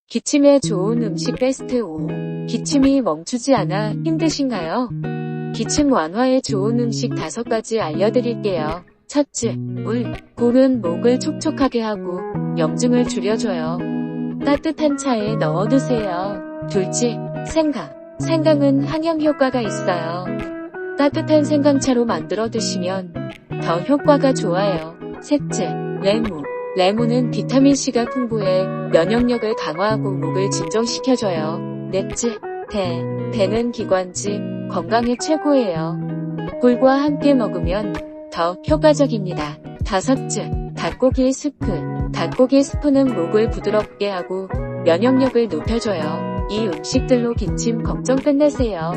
기침에 좋은 음식 베스트 5. 기침이 멈추지 않아 힘드신가요? 기침 완화에 좋은 음식 5가지 알려드릴게요. 첫째, 물. 물은 목을 촉촉하게 하고 염증을 줄여줘요. 따뜻한 차에 넣어두세요. 둘째, 생강. 생강은 항염 효과가 있어요. 따뜻한 생강차로 만들어 드시면 더 효과가 좋아요. 셋째, 레몬. 레몬은 비타민C가 풍부해 면역력을 강화하고 목을 진정시켜줘요. 넷째, 배. 배는 기관지, 건강에 최고예요. 꿀과 함께 먹으면 더 효과적입니다. 다섯째, 닭고기 스프. 닭고기 스프는 목을 부드럽게 하고 면역력을 높여줘요. 이 음식들로 기침 걱정 끝내세요.